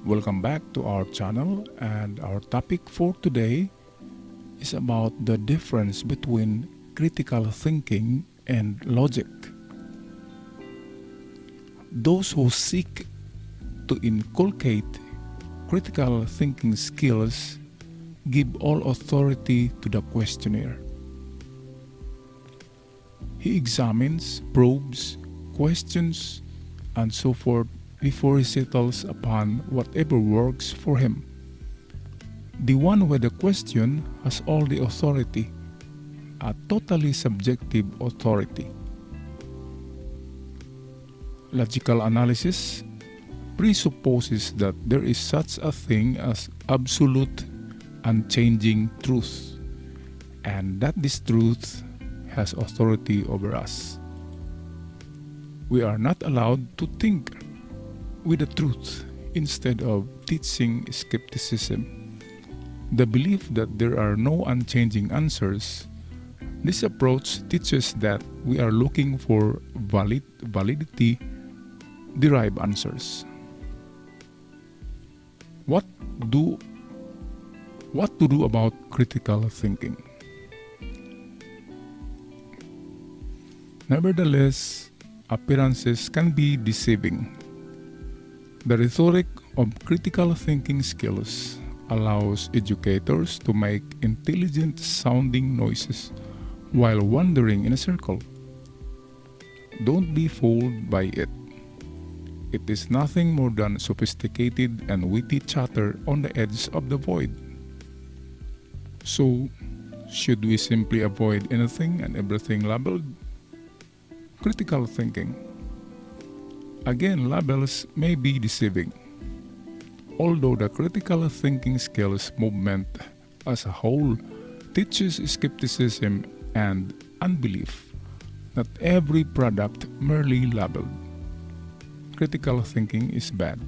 Welcome back to our channel, and our topic for today is about the difference between critical thinking and logic. Those who seek to inculcate critical thinking skills give all authority to the questioner. He examines, probes, questions, and so forth before he settles upon whatever works for him. The one with the question has all the authority, a totally subjective authority. Logical analysis presupposes that there is such a thing as absolute, unchanging truth, and that this truth has authority over us. We are not allowed to think with the truth instead of teaching skepticism, the belief that there are no unchanging answers. This approach teaches that we are looking for validity-derived answers. What to do about critical thinking? Nevertheless, appearances can be deceiving. The rhetoric of critical thinking skills allows educators to make intelligent-sounding noises while wandering in a circle. Don't be fooled by it. It is nothing more than sophisticated and witty chatter on the edge of the void. So, should we simply avoid anything and everything labeled critical thinking? Again, labels may be deceiving. Although the critical thinking skills movement as a whole teaches skepticism and unbelief, not every product merely labeled critical thinking is bad.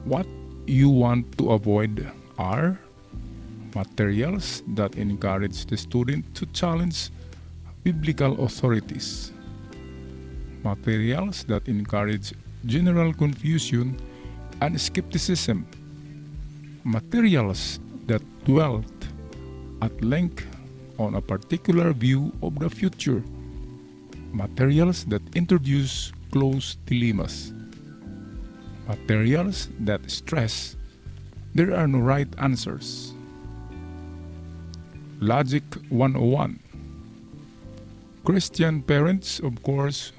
What you want to avoid are materials that encourage the student to challenge biblical authorities, materials that encourage general confusion and skepticism, materials that dwell at length on a particular view of the future, materials that introduce closed dilemmas, materials that stress there are no right answers. Logic 101. Christian parents, of course,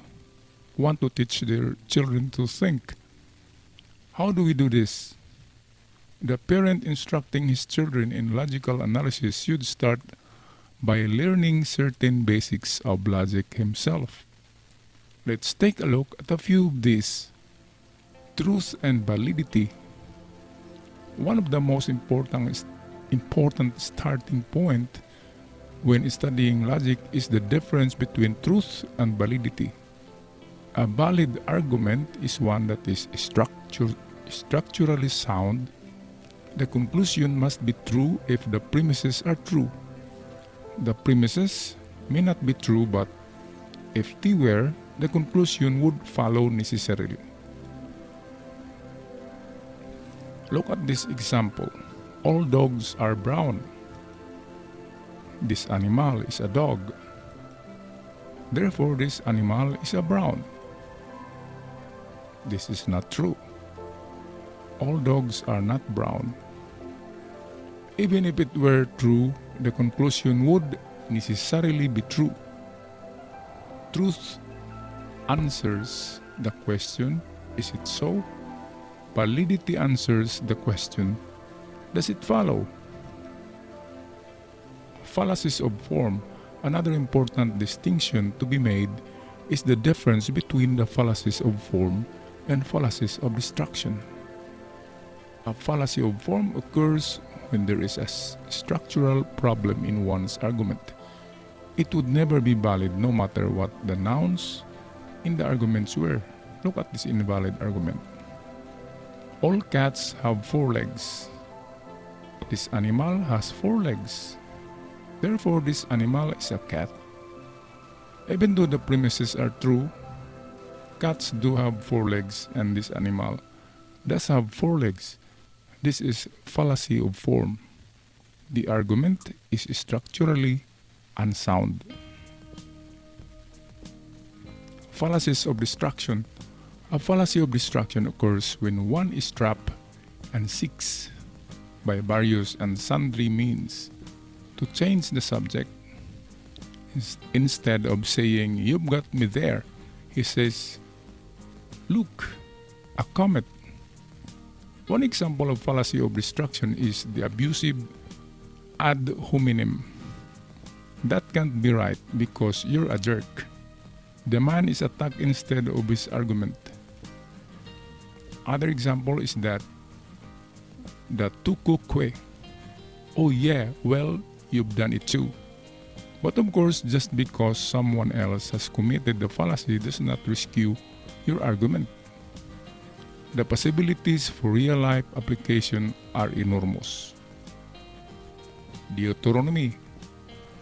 want to teach their children to think. How do we do this? The parent instructing his children in logical analysis should start by learning certain basics of logic himself. Let's take a look at a few of these. Truth and validity. One of the most important starting point when studying logic is the difference between truth and validity. A valid argument is one that is structurally sound. The conclusion must be true if the premises are true. The premises may not be true, but if they were, the conclusion would follow necessarily. Look at this example. All dogs are brown. This animal is a dog. Therefore, this animal is a brown. This is not true. All dogs are not brown. Even if it were true, the conclusion would necessarily be true. Truth answers the question, is it so? Validity answers the question, does it follow? Fallacies of form. Another important distinction to be made is the difference between the fallacies of form and fallacies of destruction. A fallacy of form occurs when there is a structural problem in one's argument. It would never be valid no matter what the nouns in the arguments were. Look at this invalid argument. All cats have 4 legs. This animal has 4 legs. Therefore, this animal is a cat. Even though the premises are true, cats do have 4 legs and this animal does have four legs. This is fallacy of form. The argument is structurally unsound. Fallacies of destruction. A fallacy of destruction occurs when one is trapped and seeks, by various and sundry means, to change the subject. Instead of saying, "You've got me there," he says, "Look, a comet." One example of fallacy of destruction is the abusive ad hominem. That can't be right because you're a jerk. The man is attacked instead of his argument. Other example is that the tukukwe. Oh yeah, well, you've done it too. But of course, just because someone else has committed the fallacy does not rescue your argument. The possibilities for real-life application are enormous. Deuteronomy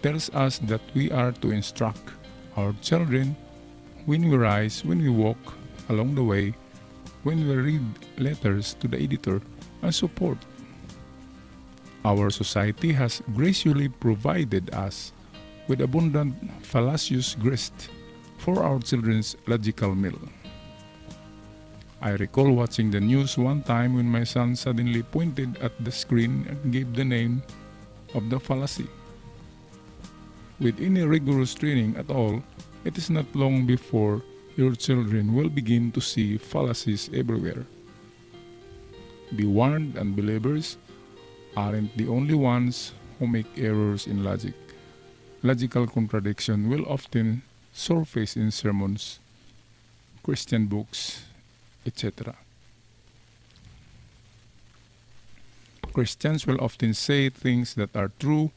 tells us that we are to instruct our children when we rise, when we walk along the way, when we read letters to the editor, and so forth. Our society has graciously provided us with abundant fallacious grist for our children's logical meal. I recall watching the news one time when my son suddenly pointed at the screen and gave the name of the fallacy. With any rigorous training at all, it is not long before your children will begin to see fallacies everywhere. Be warned, unbelievers aren't the only ones who make errors in logic. Logical contradiction will often surface in sermons, Christian books, etc. Christians will often say things that are true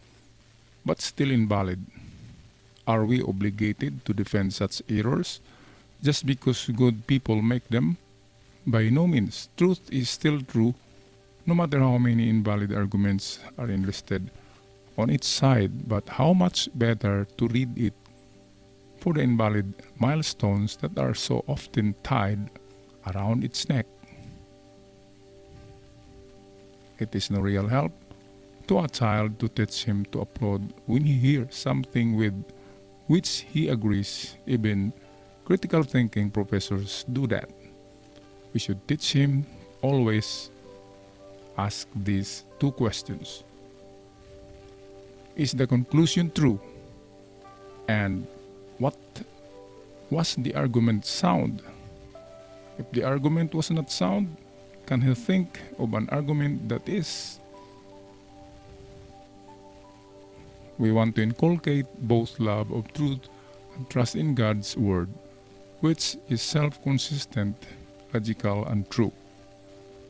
but still invalid. Are we obligated to defend such errors just because good people make them? By no means. Truth is still true, no matter how many invalid arguments are enlisted on its side, but how much better to read it for the invalid milestones that are so often tied around its neck. It is no real help to a child to teach him to applaud when he hears something with which he agrees. Even critical thinking professors do that. We should teach him always ask these two questions. Is the conclusion true? And what was the argument sound? If the argument was not sound, can he think of an argument that is? We want to inculcate both love of truth and trust in God's word, which is self-consistent, logical, and true.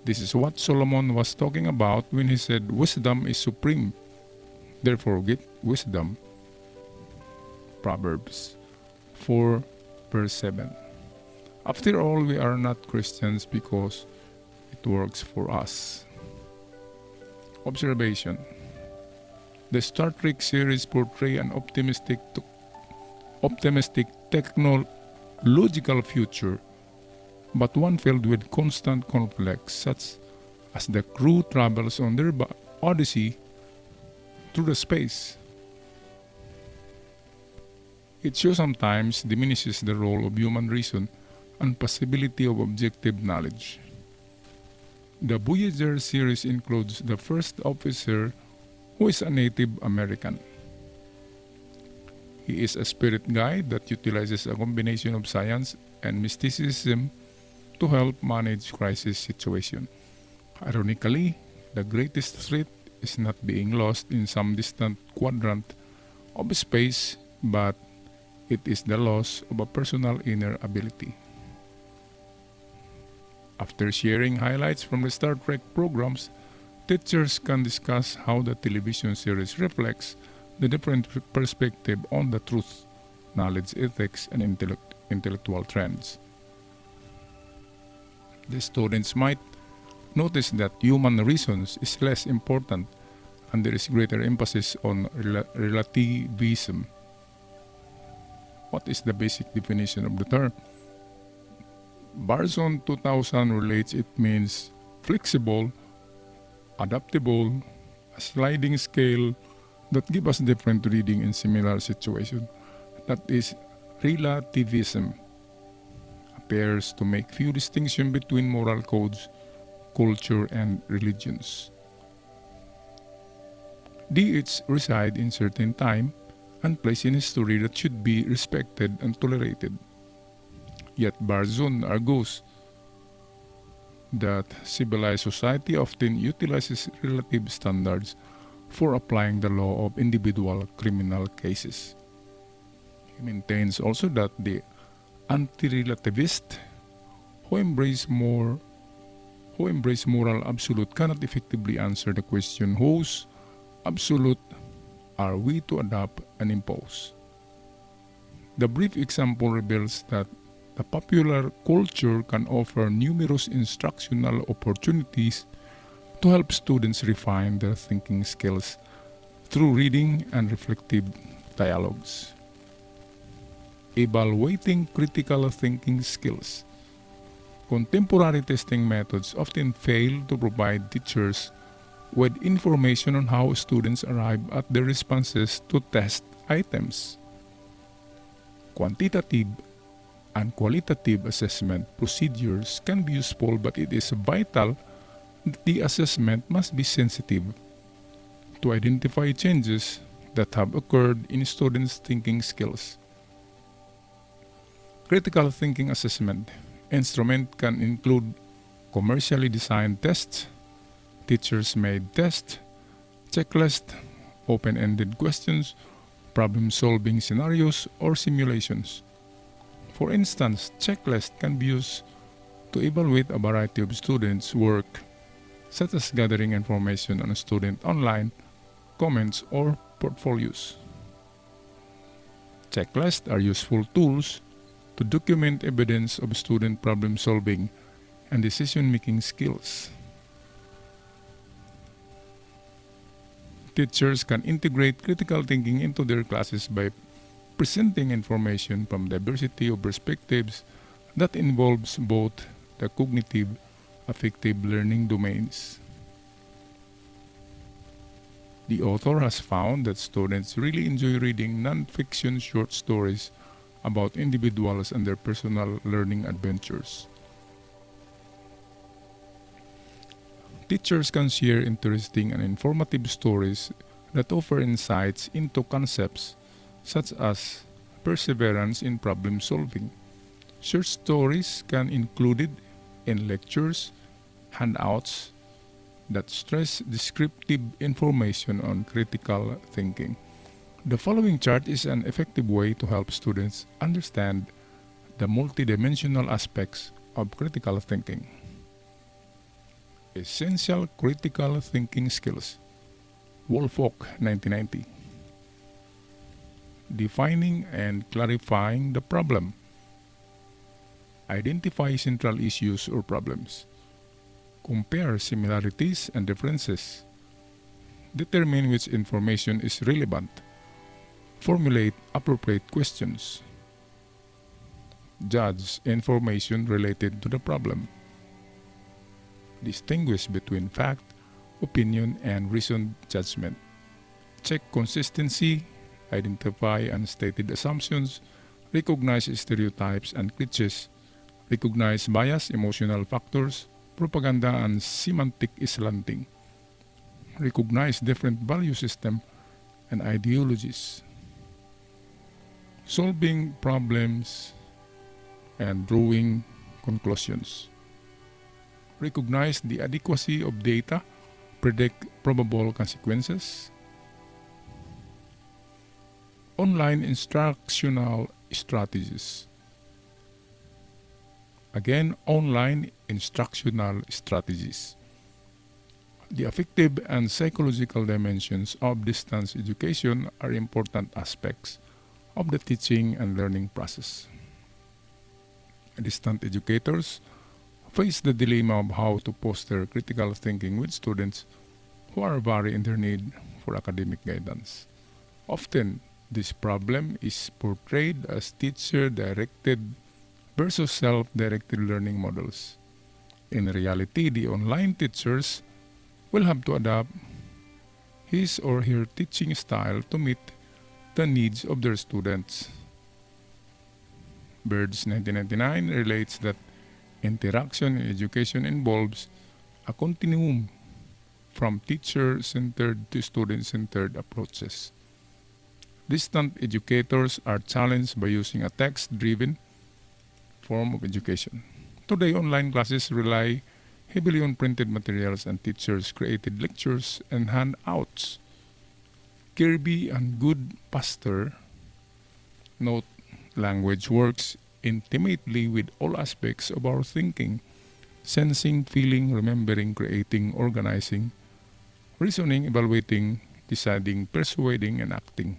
This is what Solomon was talking about when he said, "Wisdom is supreme, therefore get wisdom." Proverbs 4 verse 7. After all, we are not Christians because it works for us. Observation. The Star Trek series portray an optimistic technological future, but one filled with constant conflicts, such as the crew travels on their odyssey through the space. It show sometimes diminishes the role of human reason and possibility of objective knowledge. The Voyager series includes the first officer who is a Native American. He is a spirit guide that utilizes a combination of science and mysticism to help manage crisis situation. Ironically, the greatest threat is not being lost in some distant quadrant of space, but it is the loss of a personal inner ability. After sharing highlights from the Star Trek programs, teachers can discuss how the television series reflects the different perspective on the truth, knowledge, ethics, and intellectual trends. The students might notice that human reasons is less important and there is greater emphasis on relativism. What is the basic definition of the term? Barzon 2000 relates it means flexible, adaptable, a sliding scale that give us different reading in similar situation. That is, relativism appears to make few distinction between moral codes, culture, and religions. DH reside in certain time and place in history that should be respected and tolerated. Yet Barzun argues that civilized society often utilizes relative standards for applying the law of individual criminal cases. He maintains also that the anti-relativist who embrace moral absolute cannot effectively answer the question whose absolute are we to adopt and impose. The brief example reveals that the popular culture can offer numerous instructional opportunities to help students refine their thinking skills through reading and reflective dialogues. Evaluating critical thinking skills. Contemporary testing methods often fail to provide teachers with information on how students arrive at their responses to test items. Quantitative and qualitative assessment procedures can be useful, but it is vital that the assessment must be sensitive to identify changes that have occurred in students' thinking skills. Critical thinking assessment instrument can include commercially designed tests, teachers-made tests, checklists, open-ended questions, problem-solving scenarios, or simulations. For instance, checklists can be used to evaluate a variety of students' work, such as gathering information on a student online, comments, or portfolios. Checklists are useful tools to document evidence of student problem solving and decision-making skills. Teachers can integrate critical thinking into their classes by presenting information from diversity of perspectives that involves both the cognitive, affective learning domains. The author has found that students really enjoy reading non-fiction short stories about individuals and their personal learning adventures. Teachers can share interesting and informative stories that offer insights into concepts such as perseverance in problem solving. Short stories can be included in lectures, handouts that stress descriptive information on critical thinking. The following chart is an effective way to help students understand the multidimensional aspects of critical thinking. Essential critical thinking skills. Woolfolk, 1990. Defining and clarifying the problem. Identify central issues or problems. Compare similarities and differences. Determine which information is relevant. Formulate appropriate questions. Judge information related to the problem. Distinguish between fact, opinion, and reasoned judgment. Check consistency. Identify unstated assumptions. Recognize stereotypes and cliches. Recognize bias, emotional factors, propaganda, and semantic slanting. Recognize different value systems and ideologies. Solving problems and drawing conclusions. Recognize the adequacy of data, predict probable consequences. Online instructional strategies. Again, online instructional strategies. The affective and psychological dimensions of distance education are important aspects of the teaching and learning process. Distant educators face the dilemma of how to foster critical thinking with students who are vary in their need for academic guidance. Often, this problem is portrayed as teacher-directed versus self-directed learning models. In reality, the online teachers will have to adapt his or her teaching style to meet the needs of their students. Bird's 1999 relates that interaction in education involves a continuum from teacher-centered to student-centered approaches. Distant educators are challenged by using a text-driven form of education. Today, online classes rely heavily on printed materials and teachers created lectures and handouts. Kirby and Goodpaster note language works intimately with all aspects of our thinking, sensing, feeling, remembering, creating, organizing, reasoning, evaluating, deciding, persuading, and acting.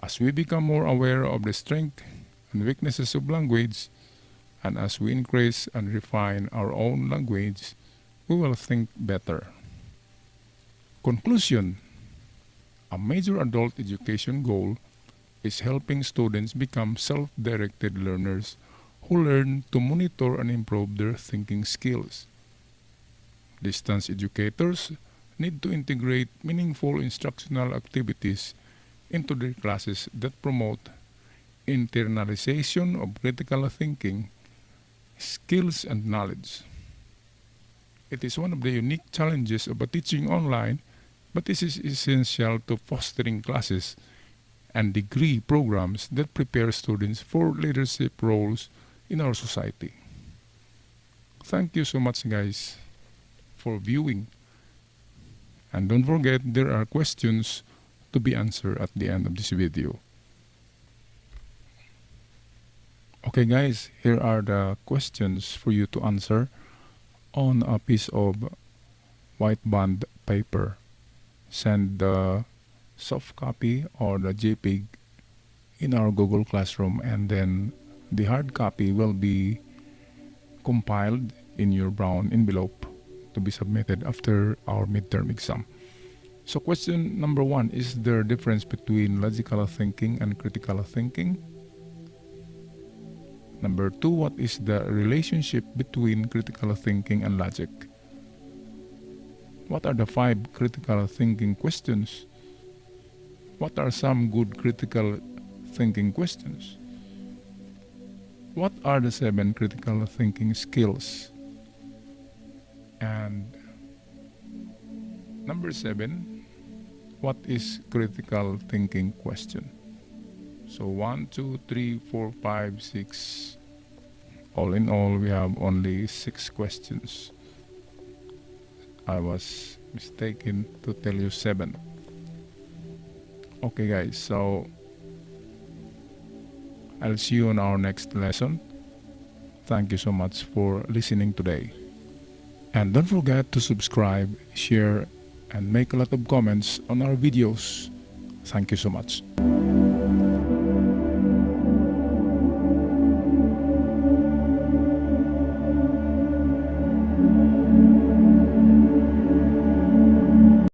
As we become more aware of the strengths and weaknesses of language, and as we increase and refine our own language, we will think better. Conclusion: a major adult education goal is helping students become self-directed learners who learn to monitor and improve their thinking skills. Distance educators need to integrate meaningful instructional activities into their classes that promote internalization of critical thinking, skills, and knowledge. It is one of the unique challenges of teaching online, but this is essential to fostering classes and degree programs that prepare students for leadership roles in our society. Thank you so much, guys, for viewing. And don't forget, there are questions to be answered at the end of this video. Okay, guys, here are the questions for you to answer on a piece of white bond paper. Send the soft copy or the JPEG in our Google Classroom, and then the hard copy will be compiled in your brown envelope to be submitted after our midterm exam. So question number 1, is there a difference between logical thinking and critical thinking? Number 2, what is the relationship between critical thinking and logic? What are the 5 critical thinking questions? What are some good critical thinking questions? What are the 7 critical thinking skills? And number 7, what is critical thinking question? So 1, 2, 3, 4, 5, 6. All in all, we have only 6 questions. I was mistaken to tell you 7. Okay, guys, so I'll see you on our next lesson. Thank you so much for listening today. And don't forget to subscribe, share, and make a lot of comments on our videos. Thank you so much.